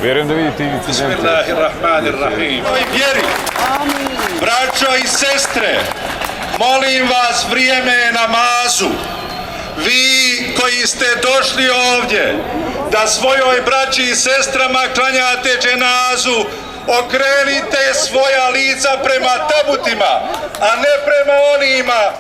Vjerujem da vidite incidente. Bismillahirrahmanirrahim. Oj vjeri, braćo i sestre, molim vas, vrijeme je namazu. Vi koji ste došli ovdje da svojoj braći i sestrama klanjate dženazu, okrenite svoja lica prema tabutima, a ne prema onima